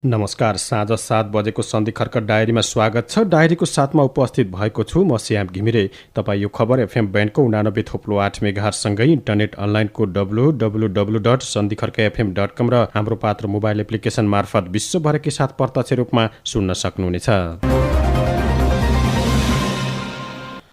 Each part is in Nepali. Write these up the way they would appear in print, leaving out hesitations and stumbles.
नमस्कार। साँझ 7 बजेको सन्धि खर्क डायरीमा स्वागत छ। डायरीको साथमा उपस्थित भएको छु म श्याम घिमिरे। तपाईँ यो खबर एफएम ब्यान्डको 89.8 मेगाहर्जसँगै इन्टरनेट अनलाइनको www.sandhikarkafm.com र हाम्रो पात्र मोबाइल एप्लिकेसन मार्फत विश्वभरकै साथ प्रत्यक्ष रूपमा सुन्न सक्नुहुनेछ।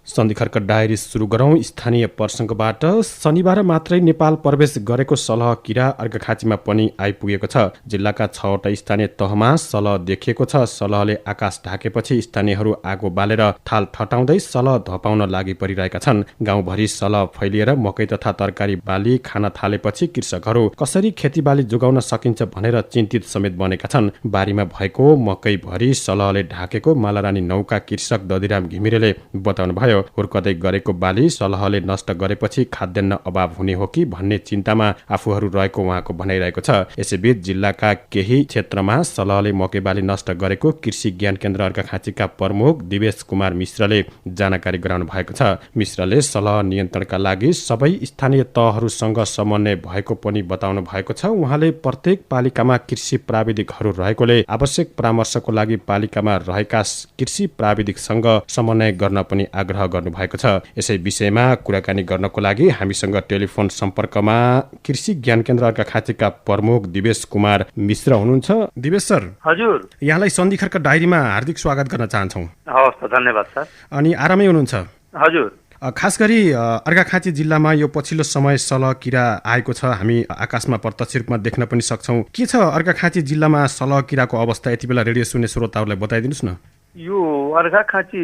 सन्धि खर्क डायरी सुरु गरौँ स्थानीय प्रसङ्गबाट। शनिबार मात्रै नेपाल प्रवेश गरेको सलह किरा अर्घाखाँचीमा पनि आइपुगेको छ। जिल्लाका 6वटा स्थानीय तहमा सलह देखिएको छ। सलहले आकाश ढाकेपछि स्थानीयहरू आगो बालेर थाल ठटाउँदै सलह धपाउन लागि परिरहेका छन्। गाउँभरि सलह फैलिएर मकै तथा तरकारी बाली खान थालेपछि कृषकहरू कसरी खेतीबाली जोगाउन सकिन्छ भनेर चिन्तित समेत बनेका छन्। बारीमा भएको मकै भरि सलहले ढाकेको मालारानी नौका कृषक दधिराम घिमिरेले बताउनु भयो। हुर्कदै गरेको बाली सलहले नष्ट गरेपछि खाद्यान्न अभाव हुने हो कि भन्ने चिन्तामा आफूहरू रहेको उहाँको भनाइरहेको छ। यसैबीच जिल्लाका केही क्षेत्रमा सलहले मकै बाली नष्ट गरेको कृषि ज्ञान केन्द्र अर्घाखाँचीका प्रमुख दिवेश कुमार मिश्रले जानकारी गराउनु भएको छ। मिश्रले सलह नियन्त्रणका लागि सबै स्थानीय तहहरूसँग समन्वय भएको पनि बताउनु भएको छ। उहाँले प्रत्येक पालिकामा कृषि प्राविधिकहरू रहेकोले आवश्यक परामर्शको लागि पालिकामा रहेका कृषि प्राविधिकसँग समन्वय गर्न पनि आग्रह गर्नु भएको छ। यसै विषयमा कुराकानी गर्नको लागि हामीसँग टेलिफोन सम्पर्कमा कृषि ज्ञान केन्द्र अर्घाखाँचीका प्रमुख दिवेश कुमार मिश्र हुनुहुन्छ। दिवेश सर, हजुर, यहाँलाई सन्धि खर्क डायरीमा हार्दिक स्वागत गर्न चाहन्छौँ। हवस्, धन्यवाद सर। अनि आरामै हुनुहुन्छ? हजुर। खास गरी अर्घाखाँची जिल्लामा यो पछिल्लो समय सलह किरा आएको छ। हामी आकाशमा प्रत्यक्ष रूपमा देख्न पनि सक्छौँ। के छ अर्घाखाँची जिल्लामा सलह किराको अवस्था? यति बेला रेडियो सुन्ने श्रोताहरूलाई बताइदिनुहोस् न। यो अर्घाखाँची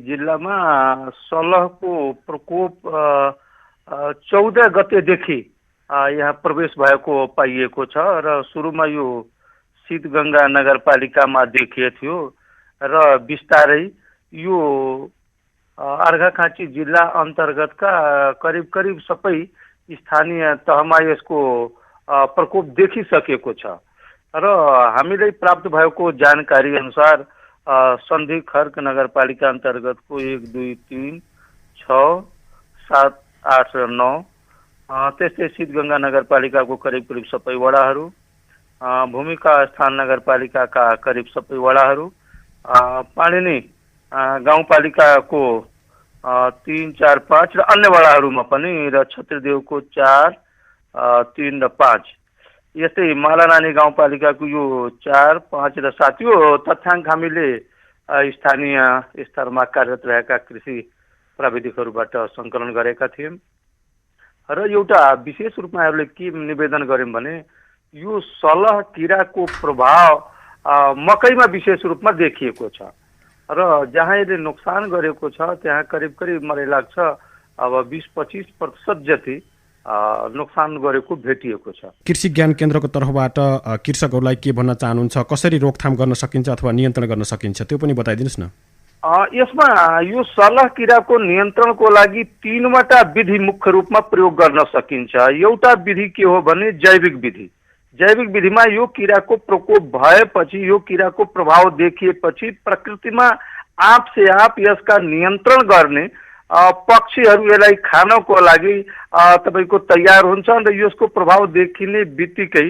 जिल्लामा सलहको प्रकोप 14 गतेदेखि यहाँ प्रवेश भएको पाइएको छ र सुरुमा यो शीतगङ्गा नगरपालिकामा देखिएको थियो र बिस्तारै यो अर्घाखाँची जिल्ला अन्तर्गतका करिब करिब सबै स्थानीय तहमा यसको प्रकोप देखिसकेको छ र हामीलाई प्राप्त भएको जानकारी अनुसार सन्धि खर्क नगरपालिका अन्तर्गतको 1, 2, 3, 6, 7, 8 र 9 त्यस्तै शीतगङ्गा नगरपालिकाको करिब करिब सबै वडाहरू, भूमिका स्थान नगरपालिकाका करिब सबै वडाहरू, पाणिनी गाउँपालिकाको 3, 4, 5 र अन्य वडाहरूमा पनि र छत्रदेवको 4, 3 र 5 यस्तै मालारानी गाउँपालिकाको यो 4, 5 र 7 यो तथ्याङ्क हामीले स्थानीय स्तरमा कार्यरत रहेका कृषि प्राविधिकहरूबाट सङ्कलन गरेका थियौँ र एउटा विशेष रूपमा यहाँहरूले के निवेदन गर्यौँ भने यो सलह किराको प्रभाव मकैमा विशेष रूपमा देखिएको छ र जहाँ यसले नोक्सान गरेको छ त्यहाँ करिब करिब मलाई लाग्छ अब 20-25% जति नोक्सान गरेको भेटिएको छ। कृषि ज्ञान केन्द्रको तर्फबाट कृषकहरूलाई के भन्न चाहनुहुन्छ? कसरी रोकथाम गर्न सकिन्छ अथवा नियन्त्रण गर्न सकिन्छ त्यो पनि बताइदिनुहोस् न। यसमा यो सलह किराको नियन्त्रणको लागि 3वटा विधि मुख्य रूपमा प्रयोग गर्न सकिन्छ। एउटा विधि के हो भने जैविक विधि। जैविक विधिमा यो किराको प्रकोप भएपछि, यो किराको प्रभाव देखिएपछि प्रकृतिमा आप से आप यसका नियन्त्रण गर्ने पक्षीहरू यसलाई खानको लागि तपाईको तयार हुन्छन् र यसको प्रभाव देखिने बित्तिकै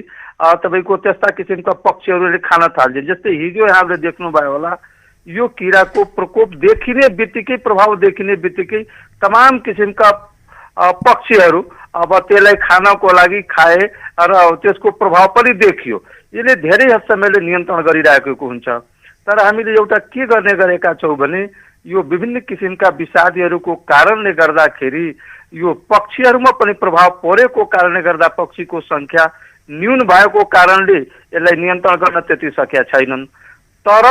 तपाईको त्यस्ता किसिमका पक्षीहरूले खान थाल्छन्। जस्तै हिजो यहाँले देख्नुभयो होला, यो किराको प्रकोप देखिने बित्तिकै, प्रभाव देखिने बित्तिकै तमाम किसिमका पक्षीहरू अब त्यसलाई खानको लागि खाए र त्यसको प्रभाव पनि देखियो। यसले धेरै हदसम्मले नियन्त्रण गरिरहेको हुन्छ। तर हामीले एउटा के गर्ने गरेका छौँ भने यो विभिन्न किसिमका विषादीहरूको कारणले गर्दाखेरि यो पक्षीहरूमा पनि प्रभाव परेको कारणले गर्दा पक्षीको सङ्ख्या न्यून भएको कारणले यसलाई नियन्त्रण गर्न त्यति सकेका छैनन्। तर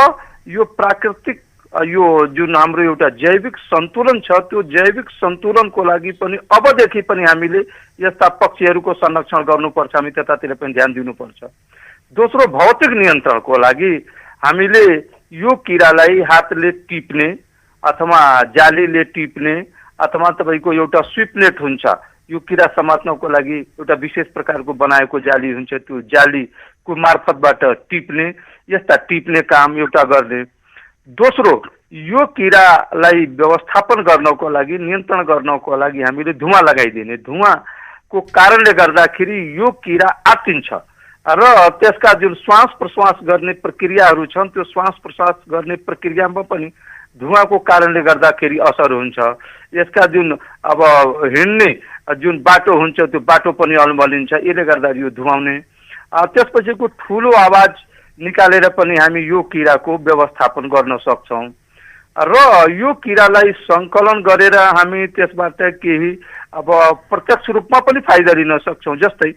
यो प्राकृतिक यो जुन हाम्रो एउटा जैविक सन्तुलन छ त्यो जैविक सन्तुलनको लागि पनि अबदेखि पनि हामीले यस्ता पक्षीहरूको संरक्षण गर्नुपर्छ। हामी त्यतातिर पनि ध्यान दिनुपर्छ। दोस्रो, भौतिक नियन्त्रणको लागि हामीले यो किरालाई हातले टिप्ने अथवा जालीले टिप्ने अथवा तपाईँको एउटा स्विपनेट हुन्छ, यो किरा समात्नको लागि एउटा विशेष प्रकारको बनाएको जाली हुन्छ, त्यो जालीको मार्फतबाट टिप्ने, यस्ता टिप्ने काम एउटा गर्ने। दोस्रो, यो किरालाई व्यवस्थापन गर्नको लागि, नियन्त्रण गर्नको लागि हामीले धुवा लगाइदिने। धुवाको कारणले गर्दाखेरि यो किरा आत्तिन्छ र त्यसका जुन श्वास प्रश्वास गर्ने प्रक्रियाहरू छन् त्यो श्वास प्रश्वास गर्ने प्रक्रियामा पनि धुवाको कारणले गर्दाखेरि असर हुन्छ। यसका जुन अब हिँड्ने जुन बाटो हुन्छ त्यो बाटो पनि अल्मलिन्छ, यसले गर्दा यो धुवाउने। त्यसपछिको ठुलो आवाज निकालेर पनि हामी यो किराको व्यवस्थापन गर्न सक्छौँ र यो किरालाई सङ्कलन गरेर हामी त्यसबाट केही अब प्रत्यक्ष रूपमा पनि फाइदा लिन सक्छौँ। जस्तै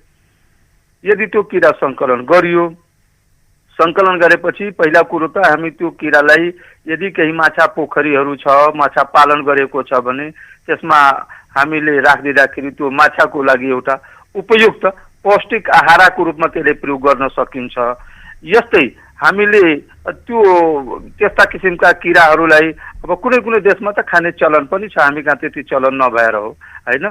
यदि त्यो किरा सङ्कलन गरियो, सङ्कलन गरेपछि पहिला कुरो त हामी त्यो किरालाई यदि केही माछा पोखरीहरू छ, माछा पालन गरेको छ भने त्यसमा हामीले राखिदिँदाखेरि त्यो माछाको लागि एउटा उपयुक्त पौष्टिक आहारको रूपमा त्यसले प्रयोग गर्न सकिन्छ। यस्तै हामीले त्यो त्यस्ता किसिमका किराहरूलाई अब कुनै कुनै देशमा त खाने चलन पनि छ, हामी कहाँ त्यति चलन नभएर हो होइन।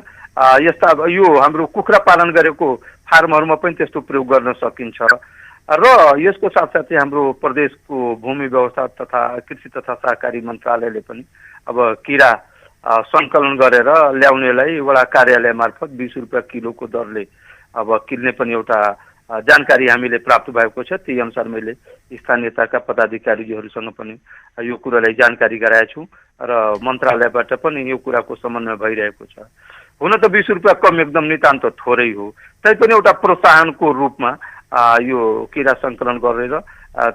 यस्ता यो हाम्रो कुखुरा पालन गरेको फार्महरूमा पनि त्यस्तो प्रयोग गर्न सकिन्छ र यसको साथसाथै हाम्रो प्रदेशको भूमि व्यवस्था तथा कृषि तथा सहकारी मन्त्रालयले पनि अब किरा सङ्कलन गरेर ल्याउनेलाई वडा कार्यालय मार्फत 20 रुपियाँ किलोको दरले अब किन्ने पनि एउटा जानकारी हामीले प्राप्त भएको छ। त्यही अनुसार मैले स्थानीय तहका पदाधिकारीहरूसँग पनि यो कुरालाई जानकारी गराएको छु र मन्त्रालयबाट पनि यो कुराको समन्वय भइरहेको छ। हुन त 20 रुपियाँ कम एकदम नितान्त थोरै हो, तैपनि एउटा प्रोत्साहनको रूपमा यो किरा सङ्कलन गरेर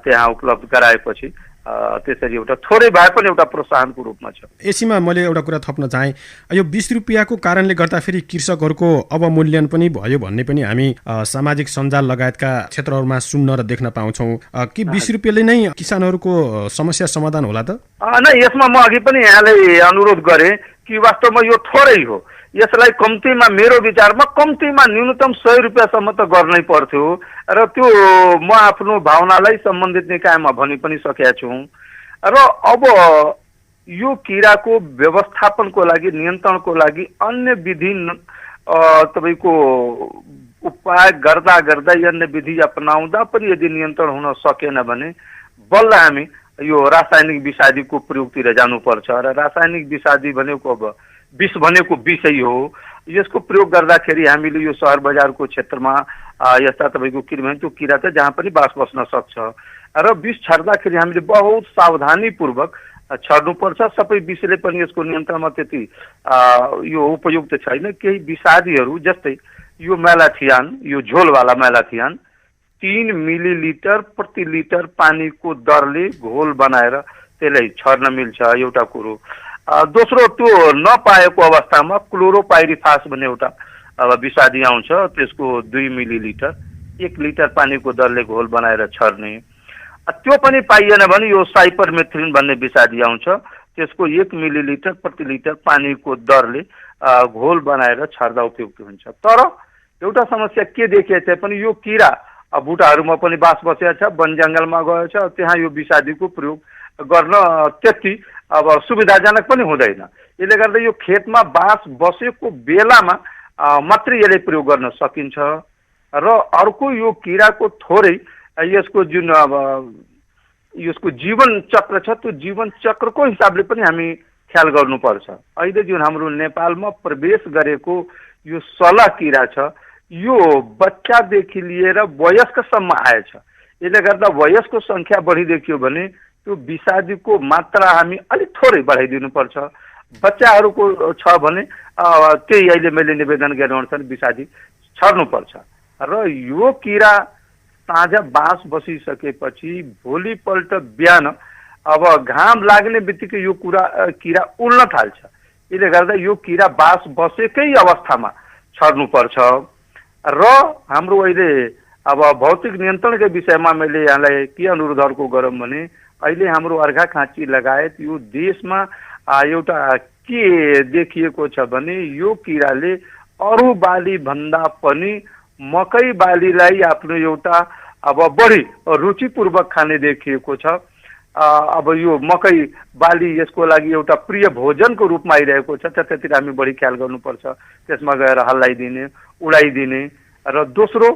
त्यहाँ उपलब्ध गराएपछि त्यसरी एउटा थोरै भए पनि एउटा प्रोत्साहनको रूपमा छ। यसैमा मैले एउटा कुरा थप्न चाहेँ, यो 20 रुपियाँको कारणले गर्दाखेरि कृषकहरूको अवमूल्यन पनि भयो भन्ने पनि हामी सामाजिक सञ्जाल लगायतका क्षेत्रहरूमा सुन्न र देख्न पाउँछौँ कि 20 रुपियाँले नै किसानहरूको समस्या समाधान होला त? नै, यसमा म अघि पनि यहाँलाई अनुरोध गरेँ कि वास्तवमा यो थोरै हो, यसलाई कम्तीमा मेरो विचारमा कम्तीमा न्यूनतम 100 रुपियाँसम्म त गर्नै पर्थ्यो र त्यो म आफ्नो भावनालाई सम्बन्धित निकायमा भनि पनि सकेका छु। र अब यो किराको व्यवस्थापनको लागि नियन्त्रणको लागि अन्य विधि तपाईँको उपाय गर्दा गर्दै अन्य विधि अपनाउँदा पनि यदि नियन्त्रण हुन सकेन भने बल्ल हामी यो रासायनिक विषादीको प्रयोगतिर जानुपर्छ र रासायनिक विषादी भनेको अब विष भनेको विषै हो। यसको प्रयोग गर्दाखेरि हामीले यो सहर बजारको क्षेत्रमा यस्ता तपाईँको किरा त्यो किरा त जहाँ पनि बास बस्न सक्छ र विष छर्दाखेरि हामीले बहुत सावधानीपूर्वक छर्नुपर्छ। सबै विषले पनि यसको नियन्त्रणमा त्यति यो उपयुक्त छैन। केही विषादीहरू जस्तै यो मेलाथियान, यो झोलवाला मेलाथियान 3 मिलिलिटर प्रति लिटर पानीको दरले घोल बनाएर त्यसलाई छर्न मिल्छ, एउटा कुरो। दोस्रो, त्यो नपाएको अवस्थामा क्लोरोपाइरिफास भन्ने एउटा विषादी आउँछ, त्यसको 2 मिलिलिटर 1 लिटर पानीको दरले घोल बनाएर छर्ने। त्यो पनि पाइएन भने यो साइपरमेथ्रिन भन्ने विषादी आउँछ, त्यसको 1 मिलिलिटर प्रति लिटर पानीको दरले घोल बनाएर छर्दा उपयुक्त हुन्छ। तर एउटा समस्या के देखिएको छ पनि यो किरा बुटाहरूमा पनि बास बसेको छ, वन जङ्गलमा गएको छ, त्यहाँ यो विषादीको प्रयोग गर्न त्यति अब सुविधाजनक पनि हुँदैन। यसले गर्दा यो खेतमा बास बसेको बेलामा मात्रै यसले प्रयोग गर्न सकिन्छ र अर्को यो किराको थोरै यसको जुन अब यसको जीवन चक्र छ त्यो जीवन चक्रको हिसाबले पनि हामी ख्याल गर्नुपर्छ। अहिले जुन हाम्रो नेपालमा प्रवेश गरेको यो सलह किरा छ यो बच्चादेखि लिएर वयस्कसम्म आएछ। यसले गर्दा वयस्कको सङ्ख्या बढी देखियो भने त्यो विषादीको मात्रा हामी अलिक थोरै बढाइदिनुपर्छ। बच्चाहरूको छ भने त्यही अहिले मैले निवेदन गरेअनुसार विषादी छर्नुपर्छ र यो किरा साँझ बाँस बसिसकेपछि भोलिपल्ट बिहान अब घाम लाग्ने बित्तिकै यो किरा उड्न थाल्छ। यसले गर्दा यो किरा बाँस बसेकै अवस्थामा छर्नुपर्छ र हाम्रो अहिले अब भौतिक नियन्त्रणकै विषयमा मैले यहाँलाई के अनुरोधहरूको गरौँ भने अहिले हाम्रो अर्घाखाँची लगायत यो देशमा एउटा के देखिएको छ भने यो किराले अरू बाली भन्दा पनि मकै बालीलाई आफ्नो एउटा अब बढी रुचिपूर्वक खाने देखिएको छ। अब यो मकै बाली यसको लागि एउटा प्रिय भोजनको रूपमा आइरहेको छ, त्यतातिर हामी बढी ख्याल गर्नुपर्छ, त्यसमा गएर हल्लाइदिने उडाइदिने। र दोस्रो,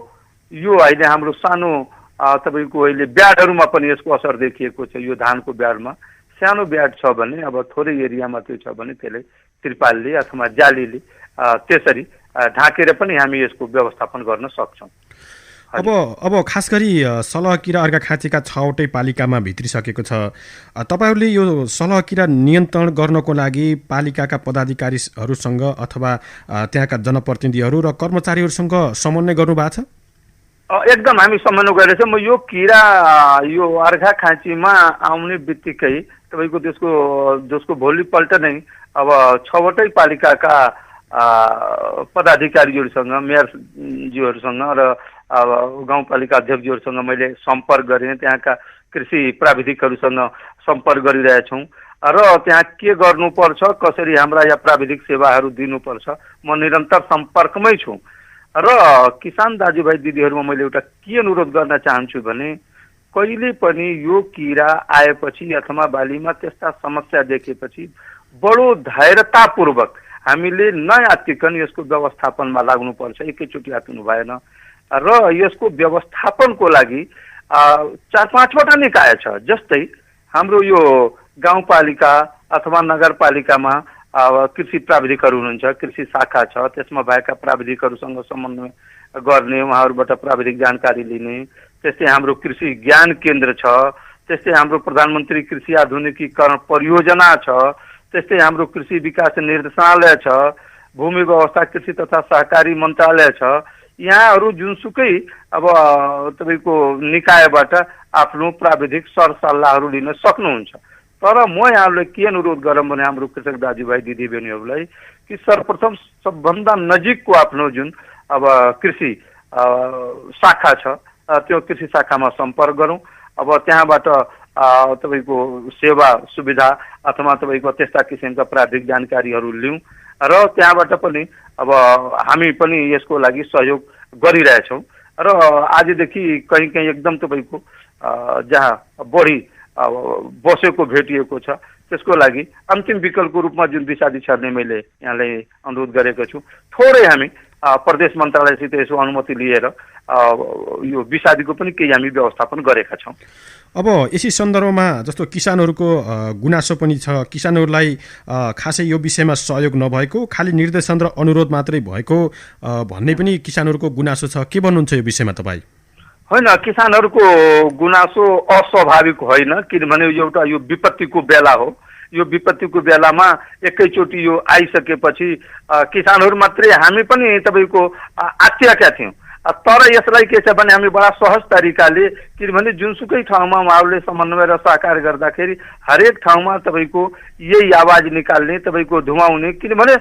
यो अहिले हाम्रो सानो तपाईँको अहिले ब्याडहरूमा पनि यसको असर देखिएको छ। यो धानको ब्याडमा सानो ब्याड छ भने अब थोरै एरियामा त्यो छ भने त्यसले त्रिपालले अथवा जालीले त्यसरी ढाकेर पनि हामी यसको व्यवस्थापन गर्न सक्छौँ। अब खास गरी सलह किरा अर्घाखाँचीका 6वटै पालिकामा भित्रिसकेको छ। तपाईहरूले यो सलह किरा नियन्त्रण गर्नको लागि पालिकाका पदाधिकारीहरूसँग अथवा त्यहाँका जनप्रतिनिधिहरू र कर्मचारीहरूसँग समन्वय गर्नुभएको छ? एकदम हामी समन्वय गरेका छौँ। म यो किरा यो अर्घाखाँचीमा आउने बित्तिकै तपाईँको जसको भोलिपल्ट नै अब 6वटै पालिकाका पदाधिकारीहरूसँग, मेयरज्यूहरूसँग र गाउँपालिका अध्यक्षज्यूहरूसँग मैले सम्पर्क गरेँ। त्यहाँका कृषि प्राविधिकहरूसँग सम्पर्क गरिरहेछौँ र त्यहाँ के गर्नुपर्छ, कसरी हाम्रा यहाँ प्राविधिक सेवाहरू दिनुपर्छ, म निरन्तर सम्पर्कमै छु। र किसान दाजुभाइ दिदीहरूमा मैले एउटा के अनुरोध गर्न चाहन्छु भने कहिले पनि यो किरा आएपछि अथवा बालीमा त्यस्ता समस्या देखेपछि बडो धैर्यतापूर्वक हामीले नआत्तिकन यसको व्यवस्थापनमा लाग्नुपर्छ। एकैचोटि आत्तिनु भएन र यसको व्यवस्थापनको लागि 4-5वटा निकाय छ। जस्तै हाम्रो यो गाउँपालिका अथवा नगरपालिकामा कृषि प्राविधिकहरू हुनुहुन्छ, कृषि शाखा छ, त्यसमा भएका प्राविधिकहरूसँग समन्वय गर्ने, उहाँहरूबाट प्राविधिक जानकारी लिने। त्यस्तै हाम्रो कृषि ज्ञान केन्द्र छ, त्यस्तै हाम्रो प्रधानमन्त्री कृषि आधुनिकीकरण परियोजना छ, त्यस्तै हाम्रो कृषि विकास निर्देशालय छ, भूमि व्यवस्था कृषि तथा सहकारी मन्त्रालय छ। यहाँहरू जुनसुकै अब तपाईँको निकायबाट आफ्नो प्राविधिक सरसल्लाहहरू लिन सक्नुहुन्छ। तर म यहाँहरूलाई के अनुरोध गरौँ भने हाम्रो कृषक दाजुभाइ दिदीबहिनीहरूलाई कि सर्वप्रथम सबभन्दा नजिकको आफ्नो जुन अब कृषि शाखा छ त्यो कृषि शाखामा सम्पर्क गरौँ। अब त्यहाँबाट तपाईँको सेवा सुविधा अथवा तपाईँको त्यस्ता किसिमका प्राविधिक जानकारीहरू लिउँ र त्यहाँबाट पनि अब हामी पनि यसको लागि सहयोग गरिरहेछौँ। र आजदेखि कहीँ कहीँ एकदम तपाईँको जहाँ बढी बसेको भेटिएको छ त्यसको लागि अन्तिम विकल्पको रूपमा जुन विषादी छर्ने मैले यहाँलाई अनुरोध गरेको छु, थोरै हामी प्रदेश मन्त्रालयसित यसो अनुमति लिएर यो विषादीको पनि केही हामी व्यवस्थापन गरेका छौँ। अब यसै सन्दर्भमा जस्तो किसानहरूको गुनासो पनि छ, किसानहरूलाई खासै यो विषयमा सहयोग नभएको, खालि निर्देशन र अनुरोध मात्रै भएको भन्ने पनि किसानहरूको गुनासो छ। के भन्नुहुन्छ यो विषयमा तपाईँ? होइन, किसानहरूको गुनासो अस्वाभाविक होइन, किनभने एउटा यो विपत्तिको बेला हो। यो विपत्तिको बेलामा एकैचोटि यो आइसकेपछि किसानहरू मात्रै हामी पनि तपाईँको आत्तिएका थियौँ। तर यसलाई के छ भने हामी बडा सहज तरिकाले, किनभने जुनसुकै ठाउँमा उहाँहरूले समन्वय र सहकार गर्दाखेरि हरेक ठाउँमा तपाईँको यही आवाज निकाल्ने, तपाईँको धुवाउने, किनभने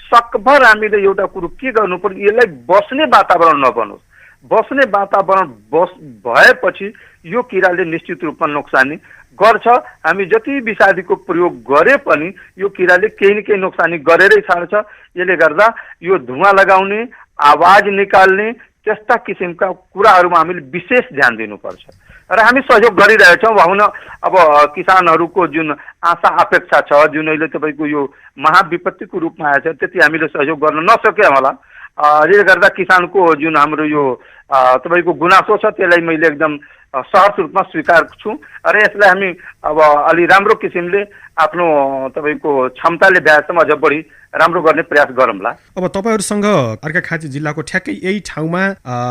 सकभर हामीले एउटा कुरो के गर्नु पर्यो, यसलाई बस्ने वातावरण नबनोस्। बस्ने वातावरण भएपछि यो किराले निश्चित रूपमा नोक्सानी गर्छ। हामी जति विषादीको प्रयोग गरे पनि यो किराले केही न केही नोक्सानी गरेरै छाड्छ। यसले गर्दा यो धुवा लगाउने, आवाज निकाल्ने त्यस्ता किसिमका कुराहरूमा हामीले विशेष ध्यान दिनुपर्छ र हामी सहयोग गरिरहेछौँ। हुन अब किसानहरूको जुन आशा अपेक्षा छ, जुन अहिले तपाईँको यो महाविपत्तिको रूपमा आएछ, त्यति हामीले सहयोग गर्न नसक्यौँ होला। यसले गर्दा किसानको जुन हाम्रो यो तपाईँको गुनासो छ त्यसलाई मैले एकदम सहज रूपमा स्वीकार छु र यसलाई हामी अब अलि राम्रो किसिमले आफ्नो तपाईँको क्षमताले भ्याएसम्म अझ बढी राम्रो गर्ने प्रयास गरौँला। अब तपाईँहरूसँग अर्घाखाँची जिल्लाको ठ्याक्कै यही ठाउँमा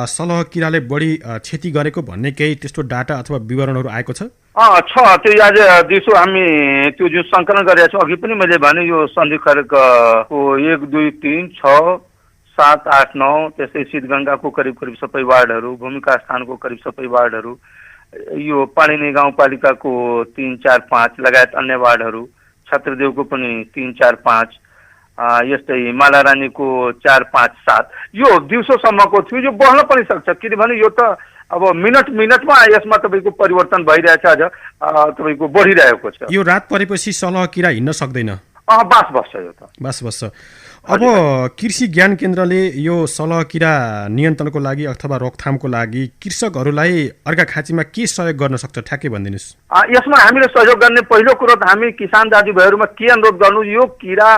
सलह किराले बढी क्षति गरेको भन्ने केही त्यस्तो डाटा अथवा विवरणहरू आएको छ? त्यो आज दिउँसो हामी त्यो जुन सङ्कलन गरेका छौँ, अघि पनि मैले भने यो सन्धि खर्कको 1, 2, 3, 6, 7, 8, 9 त्यस्तै शीतगङ्गाको करिब सबै वार्डहरू, भूमिका स्थानको करिब सबै वार्डहरू, यो पाणिनी गाउँपालिकाको 3, 4, 5 लगायत अन्य वार्डहरू, छत्रदेवको पनि 3, 4, 5, यस्तै मालारानीको 4, 5, 7 यो दिउँसोसम्मको थियो। यो बढ्न पनि सक्छ, किनभने यो त अब मिनटमा यसमा तपाईँको परिवर्तन भइरहेछ, अझ तपाईँको बढिरहेको छ। यो रात परेपछि सलह किरा हिँड्न सक्दैन? बास बस्छ, यो त बास बस्छ। अब कृषि ज्ञान केन्द्रले यो सलह किरा नियन्त्रणको लागि अथवा रोकथामको लागि कृषकहरूलाई अर्घाखाँचीमा के सहयोग गर्न सक्छ ठ्याक्कै भनिदिनुहोस्। यसमा हामीले सहयोग गर्ने पहिलो कुरो त हामी किसान दाजुभाइहरूमा के अनुरोध गर्नु, यो किरा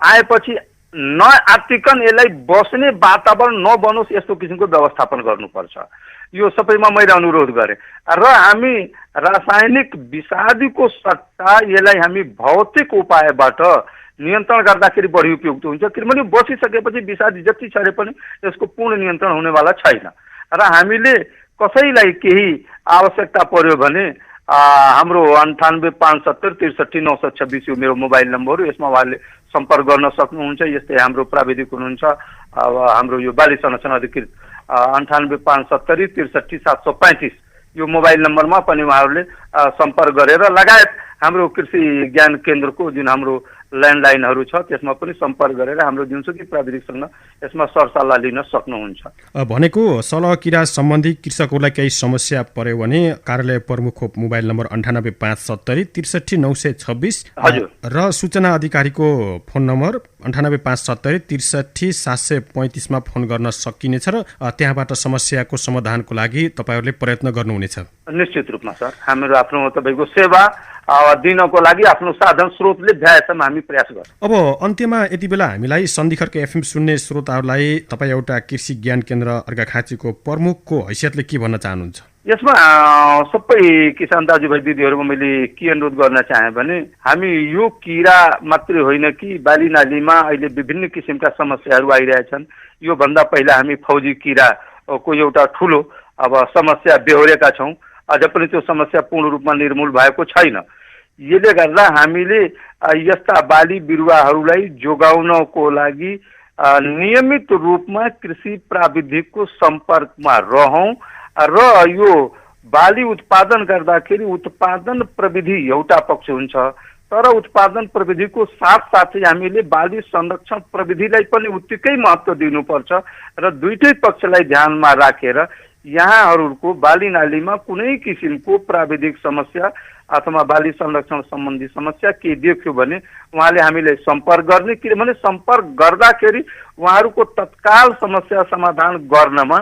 आएपछि नआत्तिकन यसलाई बस्ने वातावरण नबनोस्, यस्तो किसिमको व्यवस्थापन गर्नुपर्छ। यो सबैमा मैले अनुरोध गरेँ र हामी रासायनिक विषादीको सट्टा यसलाई हामी भौतिक उपायबाट नियन्त्रण गर्दाखेरि बढी उपयुक्त हुन्छ, किनभने बसिसकेपछि विषादी जति छरे पनि यसको पूर्ण नियन्त्रण हुनेवाला छैन। र हामीले कसैलाई केही आवश्यकता पर्यो भने हाम्रो 9857736926 यो मेरो मोबाइल नम्बर हो। यसमा उहाँले सम्पर्क गर्न सक्नुहुन्छ। यस्तै हाम्रो प्राविधिक हुनुहुन्छ अब हाम्रो यो बाली संरक्षण अधिकृत 9857736735 यो मोबाइल नम्बरमा पनि उहाँहरूले सम्पर्क गरेर लगायत हाम्रो कृषि ज्ञान केन्द्रको जुन हाम्रो ल्यान्डलाइनहरू छ त्यसमा पनि सम्पर्क गरेर हाम्रो जुनसुकै प्राविधिकसँग यसमा सरसल्लाह लिन सक्नुहुन्छ। भनेको सलह किरा सम्बन्धी कृषकहरूलाई केही समस्या पर्यो भने कार्यालय प्रमुखको मोबाइल नम्बर 9857033926 र सूचना अधिकारीको फोन नम्बर 9857033735 मा फोन गर्न सकिनेछ र त्यहाँबाट समस्याको समाधानको लागि तपाईहरूले प्रयत्न गर्नुहुनेछ। निश्चित रूपमा सर, हाम्रो आफ्नो तपाईको सेवा दिनको लागि आफ्नो साधन स्रोतले भ्याएसम्म हामी प्रयास गर्छौँ। अब अन्त्यमा यति बेला हामीलाई सन्धिखर्क एफएम सुन्ने श्रोताहरूलाई तपाईँ एउटा कृषि ज्ञान केन्द्र अर्घाखाँचीको प्रमुखको हैसियतले के भन्न चाहनुहुन्छ? यसमा सबै किसान दाजुभाइ दिदीहरूमा मैले के अनुरोध गर्न चाहे भने हामी यो किरा मात्रै होइन कि बाली नालीमा अहिले विभिन्न किसिमका समस्याहरू आइरहेछन्। यो भन्दा पहिला हामी फौजी किराको एउटा ठुलो अब समस्या बेहोरेका छौँ। अझ पनि त्यो समस्या पूर्ण रूपमा निर्मूल भएको छैन। यसले गर्दा हामीले यस्ता बाली बिरुवाहरूलाई जोगाउनको लागि नियमित रूपमा कृषि प्राविधिकको सम्पर्कमा रहौं र यो बाली उत्पादन गर्दाखेरि उत्पादन प्रविधि एउटा पक्ष हुन्छ, तर उत्पादन प्रविधिको साथसाथै हामीले बाली संरक्षण प्रविधिलाई पनि उत्तिकै महत्त्व दिनुपर्छ र दुईटै पक्षलाई ध्यानमा राखेर यहाँहरूको बाली नालीमा कुनै किसिमको प्राविधिक समस्या अथवा बाली संरक्षण सम्बन्धी समस्या के देख्यो भने उहाँले हामीले सम्पर्क गर्ने, किनभने सम्पर्क गर्दाखेरि उहाँहरूको तत्काल समस्या समाधान गर्नमा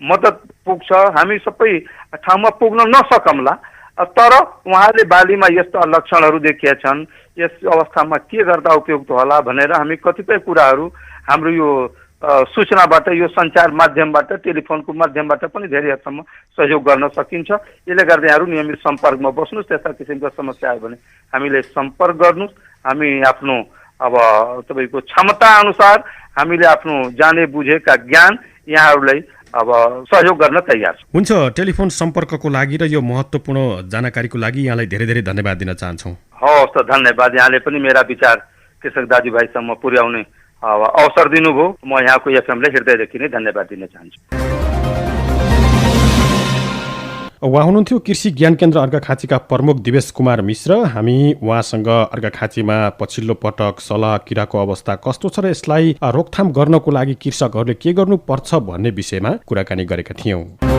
मद्दत पुग्छ। हामी सबै ठाउँमा पुग्न नसकौँला, तर उहाँले बालीमा यस्ता लक्षणहरू देखिया छन्, यस अवस्थामा के गर्दा उपयुक्त होला भनेर हामी कतिपय कुराहरू हाम्रो यो सूचनाबाट, यो सञ्चार माध्यमबाट, टेलिफोनको माध्यमबाट पनि धेरै हदसम्म सहयोग गर्न सकिन्छ। यसले गर्दा यहाँहरू नियमित सम्पर्कमा बस्नुहोस्। त्यस्ता किसिमका समस्या आयो भने हामीले सम्पर्क गर्नुहोस्। हामी आफ्नो अब तपाईँको क्षमता अनुसार हामीले आफ्नो जाने बुझेका ज्ञान यहाँहरूलाई अब सहयोग गर्न तयार छ। हुन्छ, टेलिफोन सम्पर्कको लागि र यो महत्त्वपूर्ण जानकारीको लागि यहाँलाई धेरै धेरै धन्यवाद दिन चाहन्छौँ। हवस् त, धन्यवाद। यहाँले पनि मेरा विचार कृषक दाजुभाइसम्म पुर्याउने अवसर दिनुभयो। म यहाँको एफएमलाई हृदयदेखि नै धन्यवाद दिन चाहन्छु। उहाँ हुनुहुन्थ्यो कृषि ज्ञान केन्द्र अर्घाखाँचीका प्रमुख दिवेश कुमार मिश्र। हामी उहाँसँग अर्घाखाँचीमा पछिल्लो पटक सलह किराको अवस्था कस्तो छ र यसलाई रोकथाम गर्नको लागि कृषकहरूले के गर्नुपर्छ भन्ने विषयमा कुराकानी गरेका थियौँ।